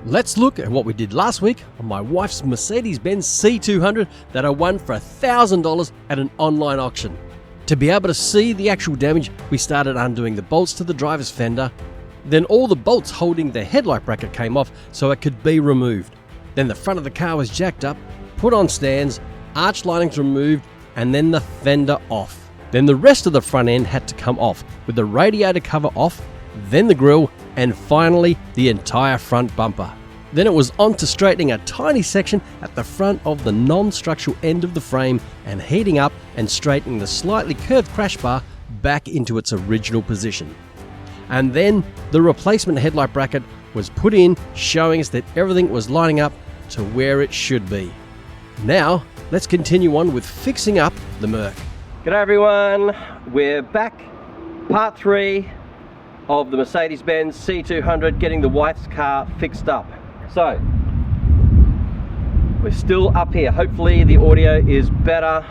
Let's look at what we did last week on my wife's Mercedes-Benz C200 that I won for $1,000 at an online auction. To be able to see the actual damage, we started undoing the bolts to the driver's fender. Then all the bolts holding the headlight bracket came off so it could be removed. Then the front of the car was jacked up, put on stands, arch linings removed, and then the fender off. Then the rest of the front end had to come off, with the radiator cover off, then the grille, and finally the entire front bumper. Then it was on to straightening a tiny section at the front of the non-structural end of the frame and heating up and straightening the slightly curved crash bar back into its original position. And then the replacement headlight bracket was put in, showing us that everything was lining up to where it should be. Now, let's continue on with fixing up the Merc. G'day everyone, we're back, part 3 of the Mercedes-Benz C200 getting the wife's car fixed up. So, we're still up here. Hopefully the audio is better.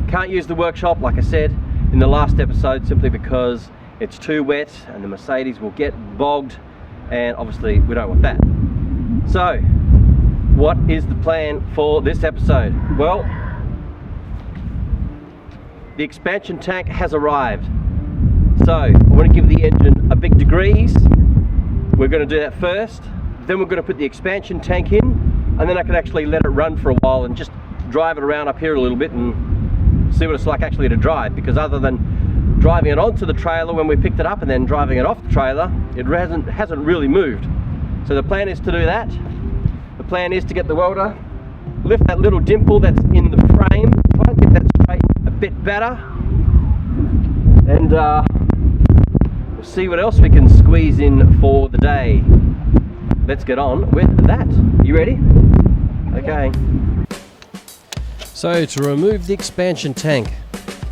Can't use the workshop, like I said in the last episode, simply because it's too wet and the Mercedes will get bogged, and obviously we don't want that. So, what is the plan for this episode? Well, the expansion tank has arrived. So, I want to give the engine a big degrease. We're going to do that first. Then we're going to put the expansion tank in, and then I can actually let it run for a while and just drive it around up here a little bit and see what it's like actually to drive, because other than driving it onto the trailer when we picked it up and then driving it off the trailer, it hasn't really moved. So the plan is to do that. The plan is to get the welder, lift that little dimple that's in the frame, try and get that straight a bit better, and we'll see what else we can squeeze in for the day. Let's get on with that. You ready? Okay. So to remove the expansion tank,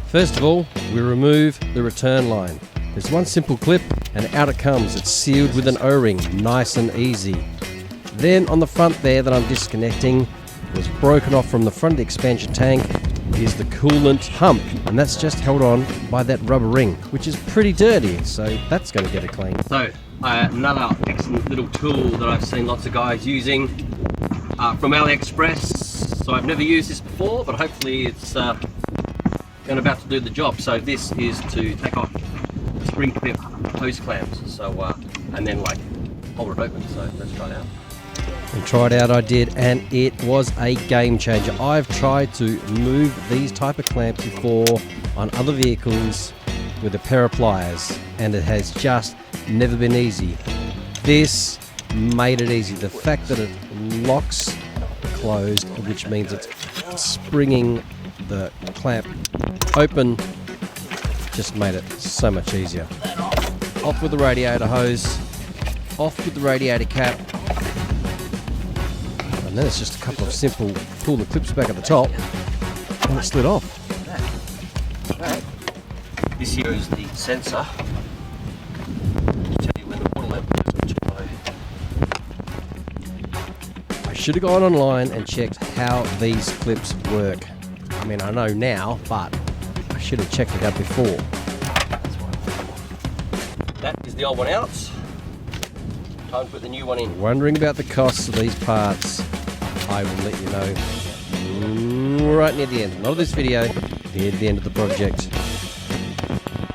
first of all, we remove the return line. There's one simple clip and out it comes. It's sealed with an O-ring, nice and easy. Then on the front there that I'm disconnecting was broken off from the front of the expansion tank is the coolant hump, and that's just held on by that rubber ring, which is pretty dirty, so that's going to get it clean. So another excellent little tool that I've seen lots of guys using from AliExpress. So I've never used this before, but hopefully it's about to do the job. So this is to take off the spring clip hose clamps, so and then like hold it open. So let's try it out. And try it out I did, and it was a game changer. I've tried to move these type of clamps before on other vehicles with a pair of pliers, and it has just never been easy. This made it easy. The fact that it locks closed, which means it's springing the clamp open, just made it so much easier. Off with the radiator hose, off with the radiator cap, and then it's just a couple of simple pull the clips back at the top and it slid off. This here is the sensor. Tell you when the water level is too low. I should have gone online and checked how these clips work. I mean, I know now, but I should have checked it out before. That is the old one out. Time to put the new one in. Wondering about the costs of these parts? I will let you know right near the end. Not of this video, near the end of the project.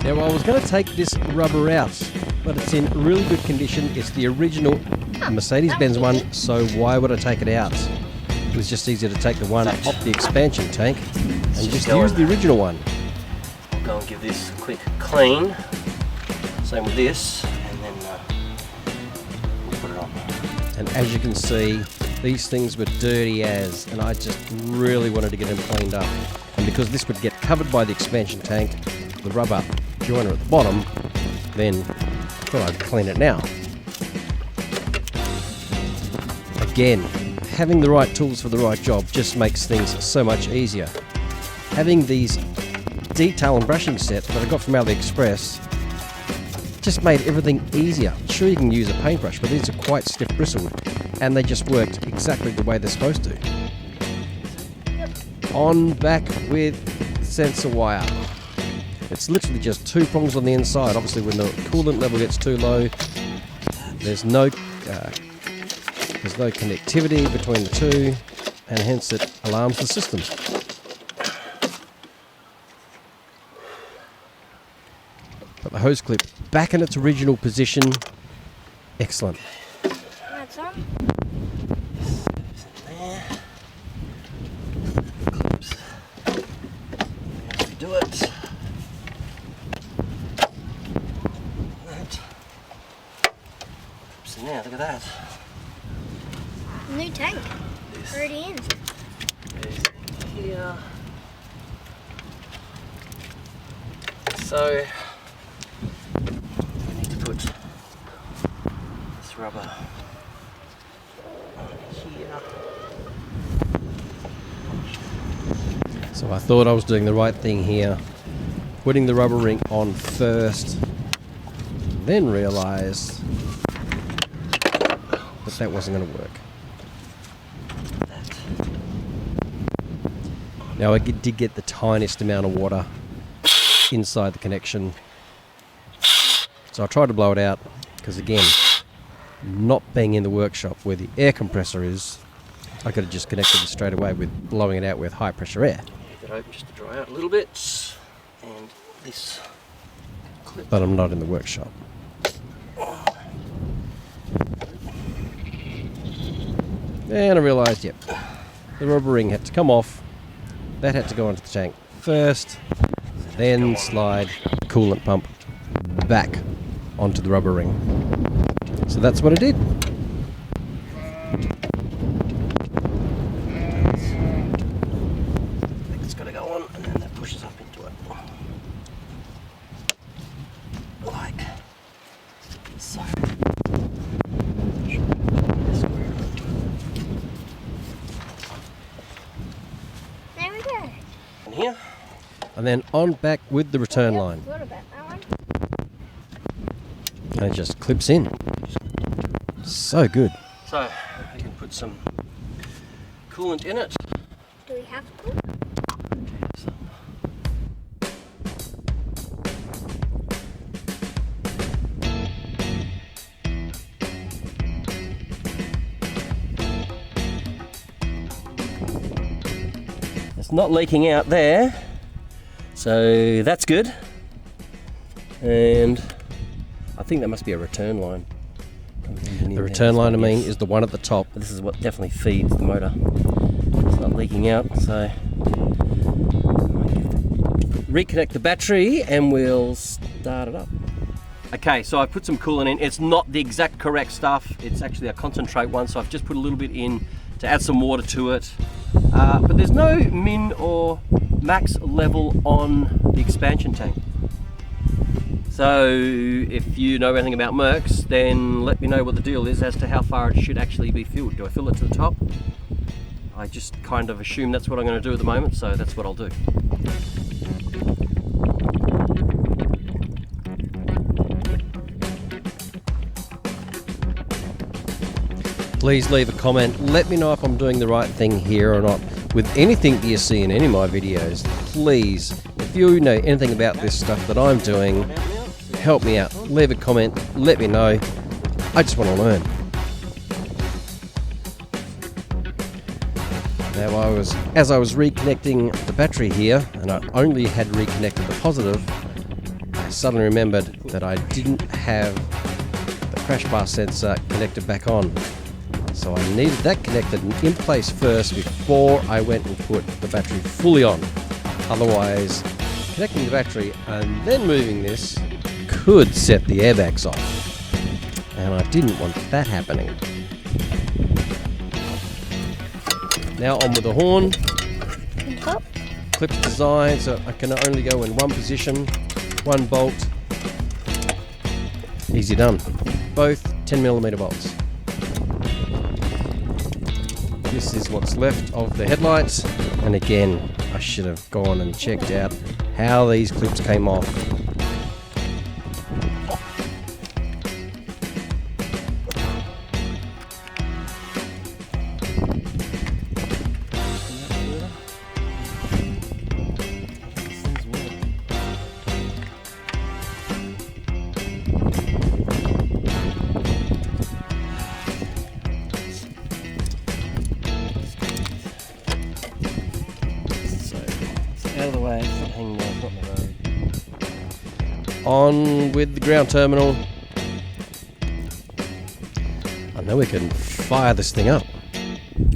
Now I was going to take this rubber out, but it's in really good condition. It's the original Mercedes-Benz one, so why would I take it out? It was just easier to take the one off the expansion tank and just use the original one. I'll go and give this a quick clean. Same with this, and then we'll put it on. And as you can see, these things were dirty as, and I just really wanted to get them cleaned up. And because this would get covered by the expansion tank, the rubber joiner at the bottom, then I thought I'd clean it now. Again, having the right tools for the right job just makes things so much easier. Having these detail and brushing sets that I got from AliExpress just made everything easier. Sure, you can use a paintbrush, but these are quite stiff bristled, and they just worked exactly the way they're supposed to. On back with sensor wire. It's literally just 2 prongs on the inside. Obviously when the coolant level gets too low, there's no There's no connectivity between the two, and hence it alarms the system. But the hose clip back in its original position. Excellent. That's on. There. Clips. There we do it. That. So now look at that. New tank. This Already in. is here. So we need to put this rubber on here. So I thought I was doing the right thing here, putting the rubber ring on first, then realised that wasn't going to work. That. Now I did get the tiniest amount of water inside the connection, so I tried to blow it out because, again, not being in the workshop where the air compressor is, I could have just connected it straight away with blowing it out with high pressure air. Leave it open just to dry out a little bit, and this clip. But I'm not in the workshop. And I realised, yep, the rubber ring had to come off. That had to go onto the tank first, then slide the coolant pump back onto the rubber ring. So that's what I did. It's got to go on, and then that pushes up into it. Like so. There we go. And here. And then on back with the return Yep, line. What about that one? And it just clips in. So good. So we can put some coolant in it. Do we have to? It's not leaking out there, so that's good. And I think that must be a return line. The return line, I mean, is the one at the top. This is what definitely feeds the motor. It's not leaking out, so reconnect the battery and we'll start it up. Okay, so I put some coolant in. It's not the exact correct stuff. It's actually a concentrate one, so I've just put a little bit in to add some water to it. But there's no min or max level on the expansion tank. So if you know anything about Mercs, then let me know what the deal is as to how far it should actually be filled. Do I fill it to the top? I just kind of assume that's what I'm going to do at the moment, so that's what I'll do. Please leave a comment. Let me know if I'm doing the right thing here or not. With anything that you see in any of my videos, please, if you know anything about this stuff that I'm doing, help me out. Leave a comment. Let me know. I just want to learn. Now, as I was reconnecting the battery here, and I only had reconnected the positive, I suddenly remembered that I didn't have the crash bar sensor connected back on. So I needed that connected and in place first before I went and put the battery fully on. Otherwise, connecting the battery and then moving this could set the airbags off. And I didn't want that happening. Now on with the horn. Clips designed so I can only go in one position, one bolt. Easy done. Both 10mm bolts. This is what's left of the headlights, and again, I should have gone and checked out how these clips came off. away. It's not hanging there, it's not in the road. On with the ground terminal. I know we can fire this thing up.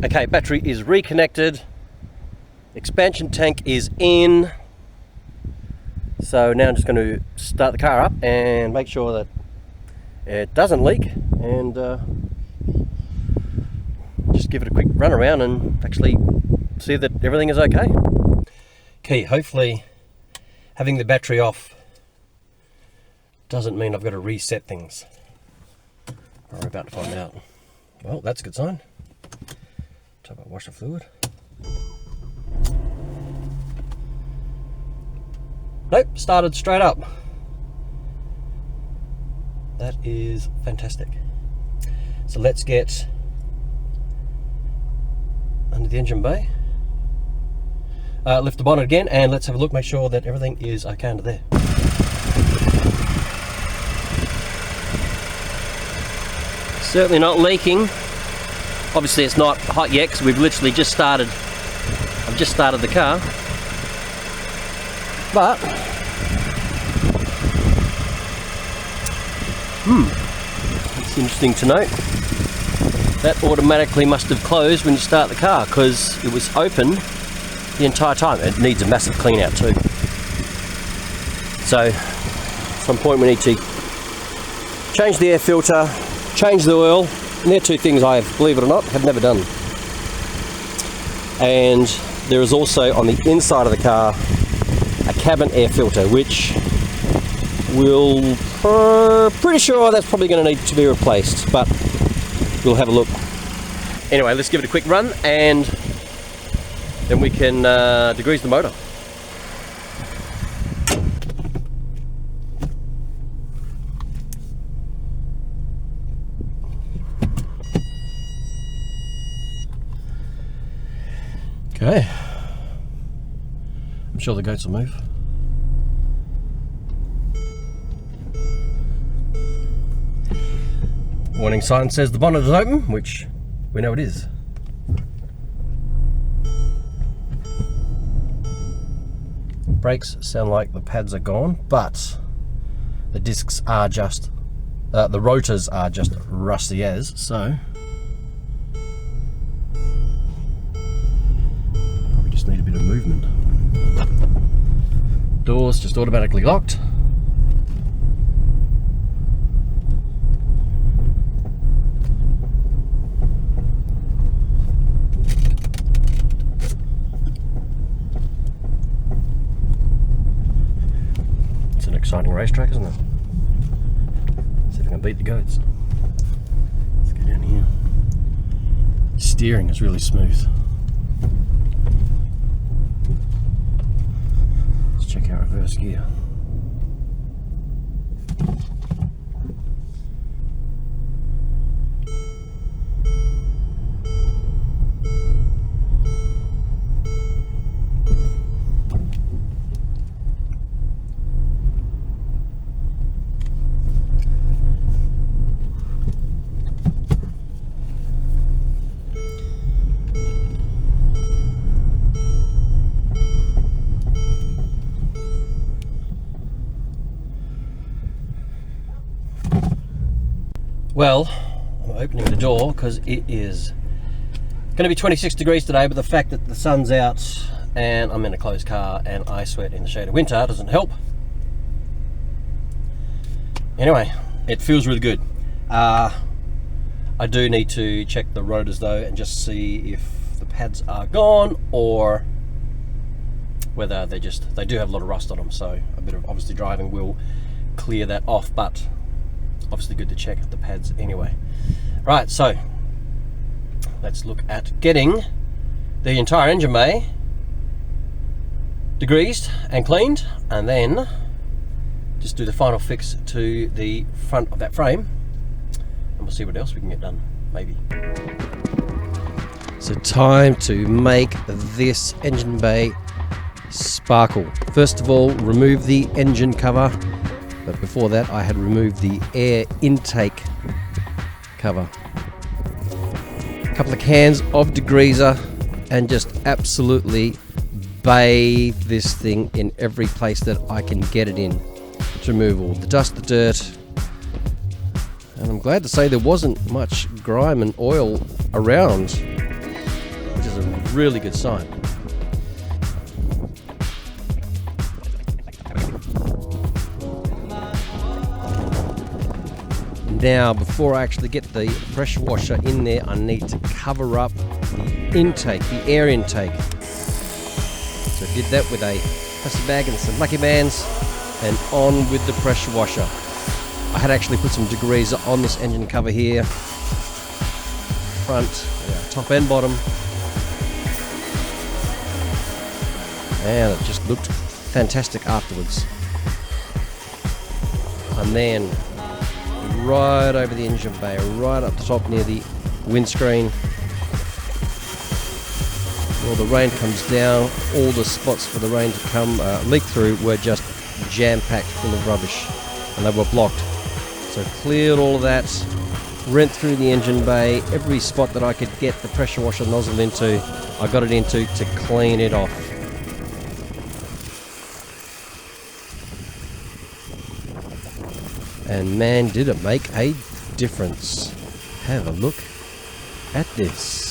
Okay, battery is reconnected. Expansion tank is in. So now I'm just going to start the car up and make sure that it doesn't leak, and just give it a quick run around and actually see that everything is okay. Okay, hopefully having the battery off doesn't mean I've got to reset things. We're about to find out. Well, that's a good sign. Talk about washer fluid. Nope, started straight up. That is fantastic. So let's get under the engine bay. Lift the bonnet again and let's have a look, make sure that everything is okay under there. Certainly not leaking. Obviously it's not hot yet because we've literally just started. I've just started the car. But it's interesting to note that automatically must have closed when you start the car because it was open the entire time. It needs a massive clean out too. So at some point we need to change the air filter, change the oil, and they're two things I have, believe it or not, have never done. And there is also on the inside of the car a cabin air filter, which will pretty sure that's probably going to need to be replaced, but we'll have a look. Anyway, let's give it a quick run and then we can degrease the motor. Okay. I'm sure the goats will move. Warning sign says the bonnet is open, which we know it is. Brakes sound like the pads are gone, but the discs are just, the rotors are just rusty as, so we just need a bit of movement. Doors just automatically locked. It's an exciting racetrack, isn't it? See if I can beat the goats. Let's go down here. Steering is really smooth. Check out reverse gear. Well, I'm opening the door because it is going to be 26 degrees today, but the fact that the sun's out and I'm in a closed car and I sweat in the shade of winter doesn't help. Anyway, it feels really good. I do need to check the rotors though and just see if the pads are gone or whether they do have a lot of rust on them, so a bit of obviously driving will clear that off, but obviously good to check the pads anyway. Right, so let's look at getting the entire engine bay degreased and cleaned, and then just do the final fix to the front of that frame, and we'll see what else we can get done, maybe. So time to make this engine bay sparkle. First of all, remove the engine cover. But before that, I had removed the air intake cover. A couple of cans of degreaser and just absolutely bathe this thing in every place that I can get it in to remove all the dust, the dirt. And I'm glad to say there wasn't much grime and oil around, which is a really good sign. Now, before I actually get the pressure washer in there, I need to cover up the intake, the air intake. So I did that with a plastic bag and some Lucky Bands, and on with the pressure washer. I had actually put some degreaser on this engine cover here, front, top and bottom, and it just looked fantastic afterwards. And then right over the engine bay, right up the top near the windscreen. Well, the rain comes down, all the spots for the rain to come leak through were just jam-packed full of rubbish, and they were blocked. So cleared all of that, went through the engine bay, every spot that I could get the pressure washer nozzle into, I got it into to clean it off. And man, did it make a difference. Have a look at this.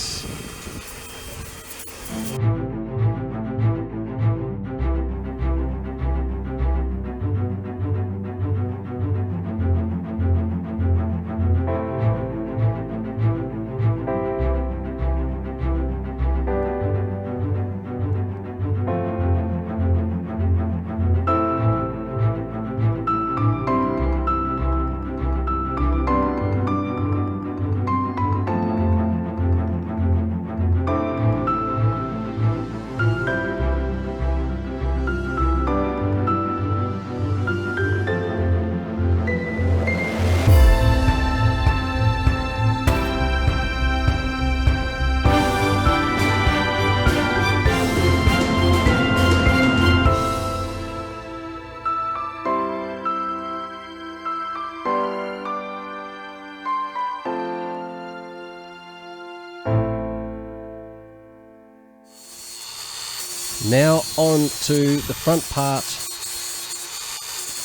Now on to the front part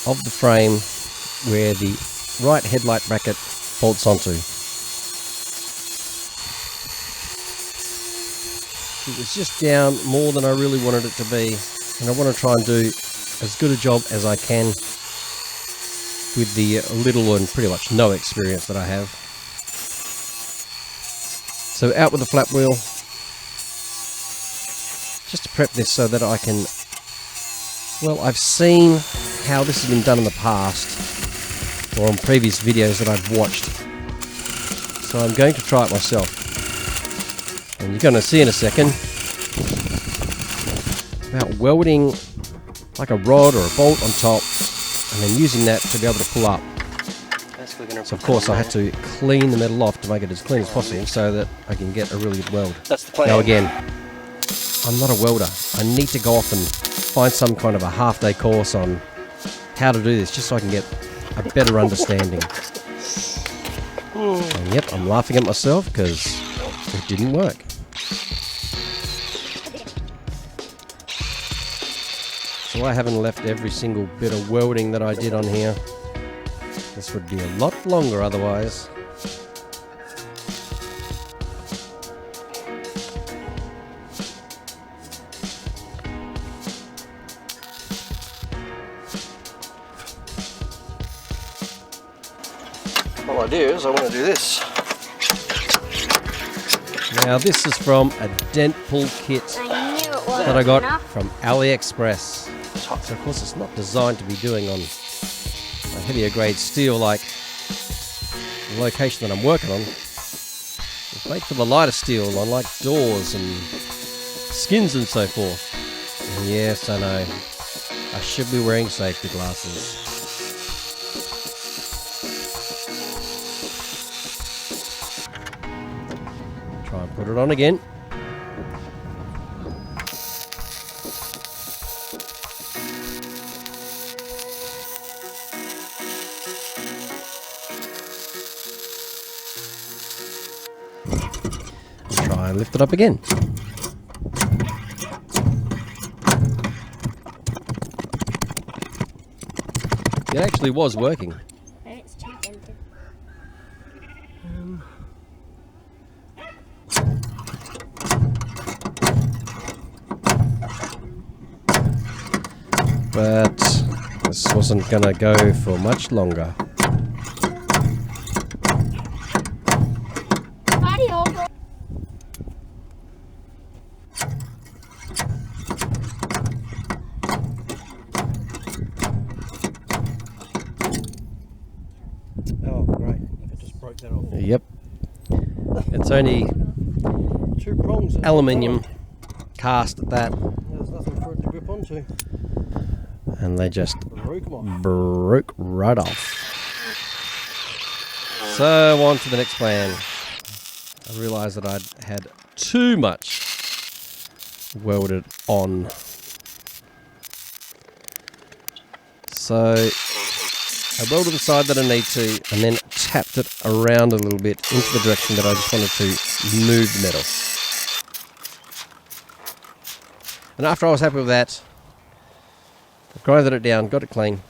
of the frame where the right headlight bracket bolts onto. It was just down more than I really wanted it to be, and I want to try and do as good a job as I can with the little and pretty much no experience that I have. So out with the flap wheel, just to prep this so that I can, well, I've seen how this has been done in the past or on previous videos that I've watched, so I'm going to try it myself, and you're going to see in a second about welding like a rod or a bolt on top and then using that to be able to pull up. So of course I had to clean the metal off to make it as clean as possible so that I can get a really good weld. That's the plan. Now again, I'm not a welder. I need to go off and find some kind of a half-day course on how to do this, just so I can get a better understanding. And yep, I'm laughing at myself because it didn't work. So I haven't left every single bit of welding that I did on here. This would be a lot longer otherwise. What I do is I want to do this. Now this is from a dent pull kit I knew it wasn't that I got enough. from AliExpress. So of course it's not designed to be doing on a heavier grade steel like the location that I'm working on. It's made for the lighter steel on like doors and skins and so forth. And yes, I know, I should be wearing safety glasses. Try and put it on again. Try and lift it up again. actually was working. And it's too dented. But this wasn't gonna go for much longer. Buddy, hold on. Oh, great. I just broke that off. Yep. It's only 2 prongs. aluminium cast at that, There's nothing for it to grip onto. and they just Broke 'em off. broke right off. So on to the next plan. I realised that I'd had too much welded on. So I welded the side that I need to, and then tapped it around a little bit into the direction that I just wanted to move the metal. And after I was happy with that, I grinded it down, got it clean.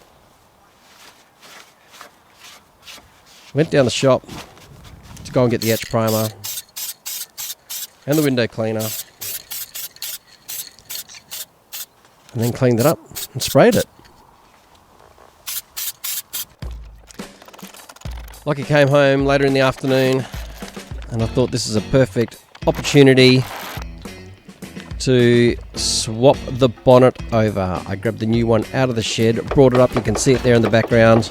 Went down the shop to go and get the etch primer and the window cleaner, and then cleaned it up and sprayed it. Lockie came home later in the afternoon, and I thought this is a perfect opportunity to swap the bonnet over. I grabbed the new one out of the shed, brought it up, you can see it there in the background.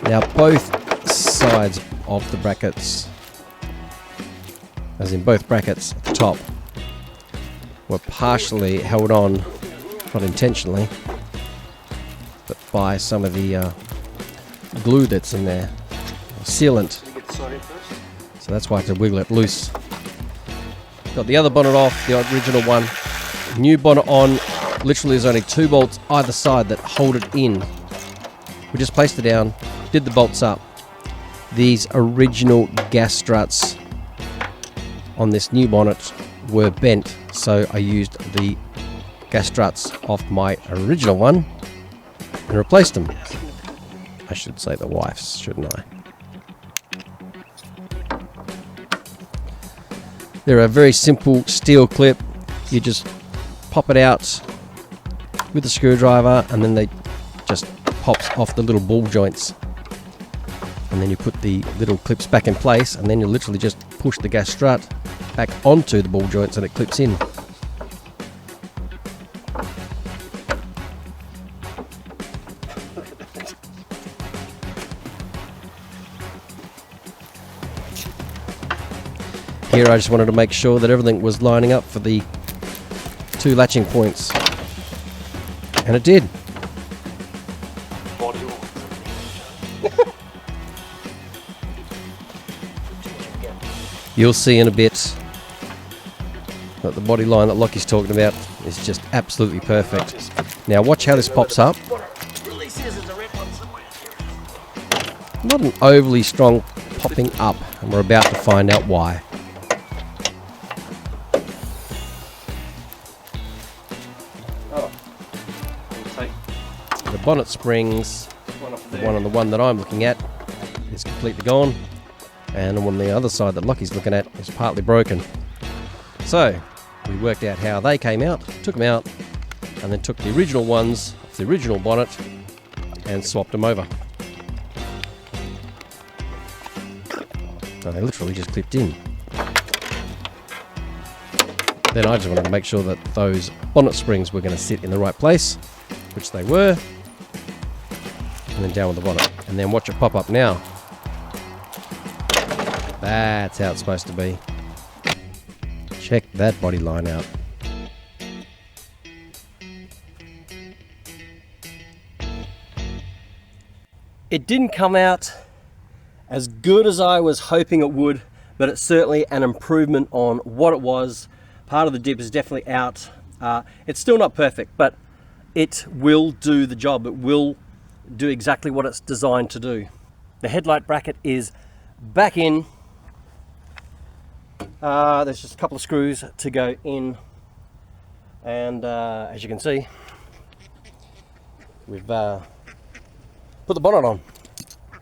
Now both sides of the brackets, as in both brackets at the top, were partially held on, not intentionally, but by some of the glue that's in there, sealant. So that's why I had to wiggle it loose. Got the other bonnet off, the original one. New bonnet on. Literally there's only 2 bolts either side that hold it in. We just placed it down, did the bolts up. These original gas struts on this new bonnet were bent, so I used the gas struts off my original one and replaced them. I should say the wife's, shouldn't I? They're a very simple steel clip. You just pop it out with a screwdriver, and then they just pops off the little ball joints. And then you put the little clips back in place, and then you literally just push the gas strut back onto the ball joints and it clips in. Here I just wanted to make sure that everything was lining up for the 2 latching points, and it did. You'll see in a bit that the body line that Lockie's talking about is just absolutely perfect. Now watch how this pops up. Not an overly strong popping up, and we're about to find out why. The bonnet springs, the one that I'm looking at, is completely gone, and on the other side that Lockie's looking at is partly broken. So we worked out how they came out, took them out, and then took the original ones off the original bonnet and swapped them over. So they literally just clipped in. Then I just wanted to make sure that those bonnet springs were going to sit in the right place, which they were, and then down with the bonnet. And then watch it pop up now. That's how it's supposed to be. Check that body line out. It didn't come out as good as I was hoping it would, but it's certainly an improvement on what it was. Part of the dip is definitely out. It's still not perfect, but it will do the job. It will do exactly what it's designed to do. The headlight bracket is back in. There's just a couple of screws to go in, and as you can see, we've put the bonnet on.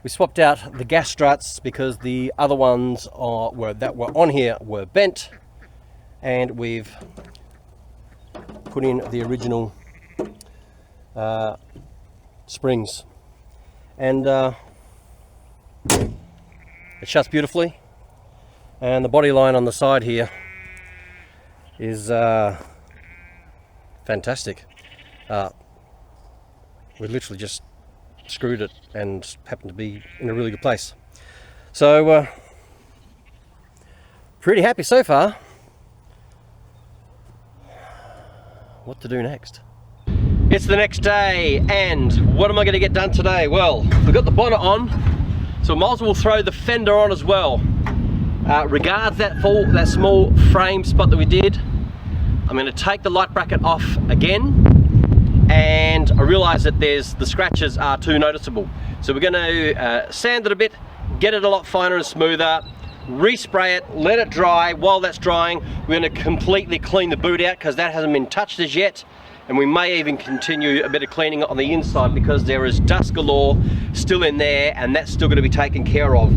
We swapped out the gas struts because the other ones that were on here were bent, and we've put in the original springs, and it shuts beautifully, and the body line on the side here is fantastic. We literally just screwed it and happened to be in a really good place. So pretty happy so far. What to do next? It's the next day, and what am I going to get done today? Well, we've got the bonnet on, so we might as well throw the fender on as well. Regards that small frame spot that we did, I'm going to take the light bracket off again, and I realize that the scratches are too noticeable. So we're going to sand it a bit, get it a lot finer and smoother, respray it, let it dry. While that's drying, we're going to completely clean the boot out because that hasn't been touched as yet, and we may even continue a bit of cleaning on the inside because there is dust galore still in there, and that's still going to be taken care of.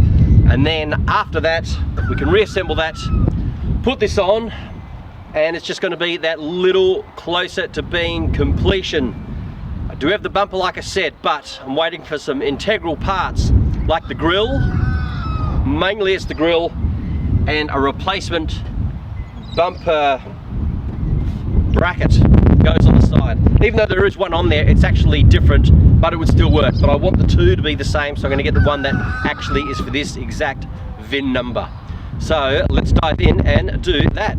And then after that, we can reassemble that, put this on, and it's just going to be that little closer to being completion. I do have the bumper, like I said, but I'm waiting for some integral parts like the grille. Mainly it's the grille and a replacement bumper bracket goes on the side. Even though there is one on there, it's actually different, but it would still work. But I want the two to be the same, so I'm going to get the one that actually is for this exact VIN number. So let's dive in and do that.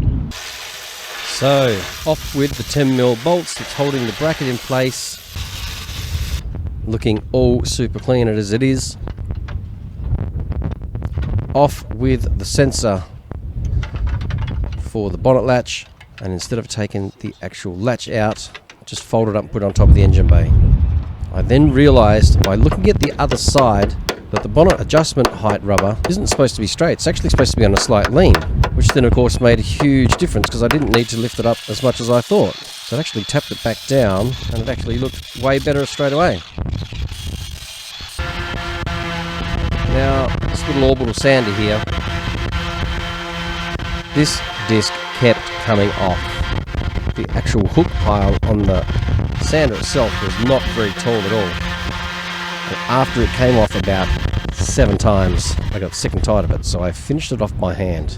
So off with the 10mm bolts that's holding the bracket in place. Looking all super clean as it is. Off with the sensor for the bonnet latch, and instead of taking the actual latch out, just fold it up and put it on top of the engine bay. I then realized by looking at the other side that the bonnet adjustment height rubber isn't supposed to be straight, it's actually supposed to be on a slight lean, which then of course made a huge difference because I didn't need to lift it up as much as I thought. So I actually tapped it back down and it actually looked way better straight away. Now, this little orbital sander here, this disc kept coming off. The actual hook pile on the sander itself was not very tall at all. And after it came off about 7 times, I got sick and tired of it, so I finished it off by hand.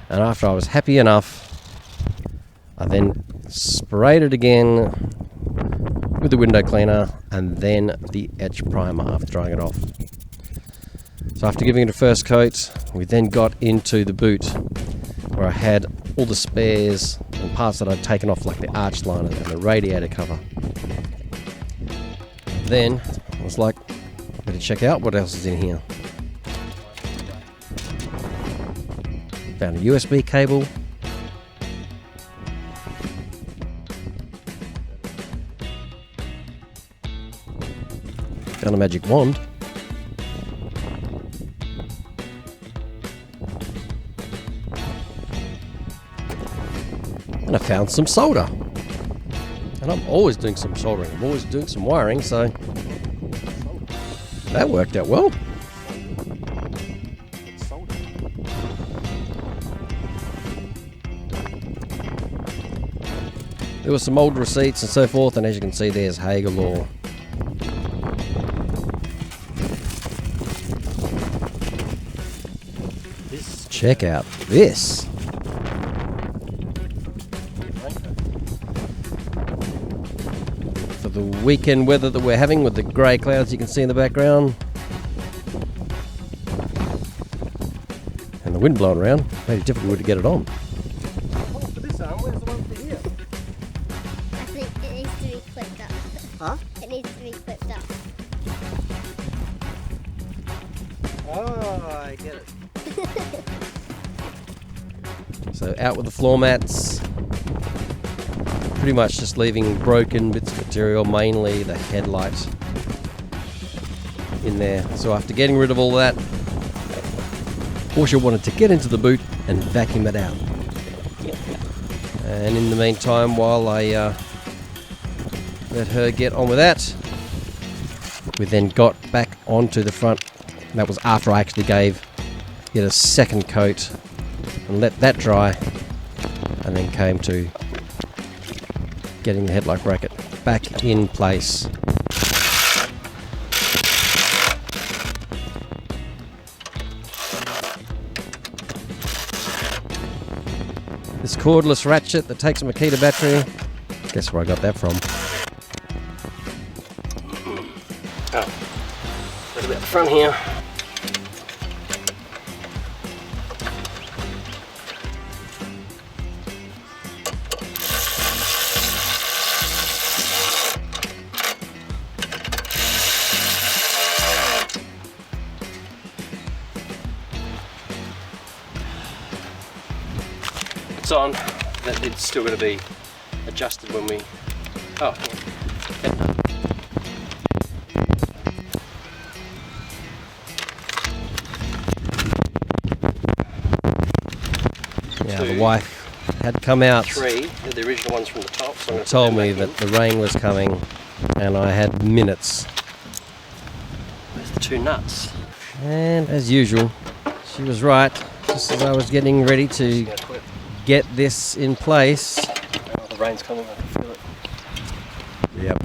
And after I was happy enough, I then sprayed it again with the window cleaner and then the etch primer after drying it off. So after giving it a first coat, we then got into the boot where I had all the spares and parts that I'd taken off, like the arch liner and the radiator cover. Then I was like, I better check out what else is in here. Found a USB cable. Found a magic wand. And I found some solder. And I'm always doing some soldering. I'm always doing some wiring, so that worked out well. There were some old receipts and so forth, and as you can see, there's hay galore. Check out this. For the weekend weather that we're having with the grey clouds you can see in the background and the wind blowing around, made it difficult to get it on. I think it needs to be clipped up. Huh? It needs to be clipped up. Oh, I get it. So out with the floor mats, pretty much just leaving broken bits of material, mainly the headlight in there. So after getting rid of all that, Porsche wanted to get into the boot and vacuum it out. And in the meantime, while I let her get on with that, we then got back onto the front. That was after I actually gave it a second coat and let that dry, and then came to getting the headlight bracket back in place. This cordless ratchet that takes a Makita battery, guess where I got that from? Oh, a little bit at the front here. It's on. That lid's still going to be adjusted when we. Oh, yeah. Yeah, the wife had come out. Three, they're the original ones from the top. So I'm gonna Told put them me back that the rain was coming, and I had minutes. in. Where's the two nuts? And as usual, she was right. Just as I was getting ready to Yeah, quit. get this in place. Oh, the rain's coming. I can feel it. Yep.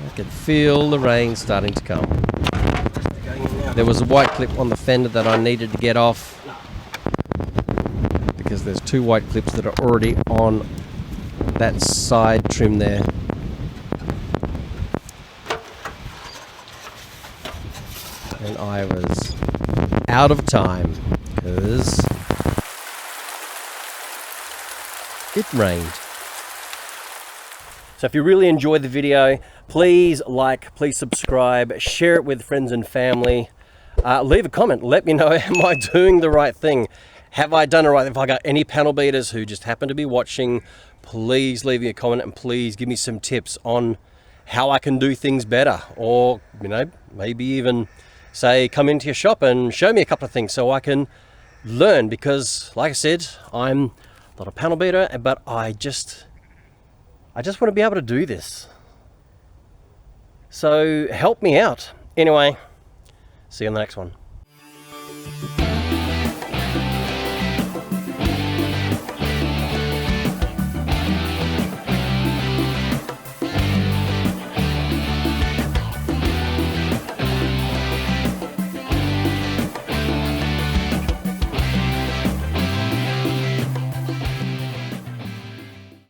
I could feel the rain starting to come. Going in now. There was a white clip on the fender that I needed to get off, because there's two white clips that are already on that side trim there. And I was out of time because it rained. So if you really enjoyed the video, please like, please subscribe, share it with friends and family. Leave a comment. Let me know, am I doing the right thing? Have I done it right? If I got any panel beaters who just happen to be watching, please leave me a comment and please give me some tips on how I can do things better. Or, you know, maybe even say, come into your shop and show me a couple of things so I can learn. Because, like I said, I'm not a panel beater, but I just want to be able to do this. So help me out. Anyway, see you on the next one.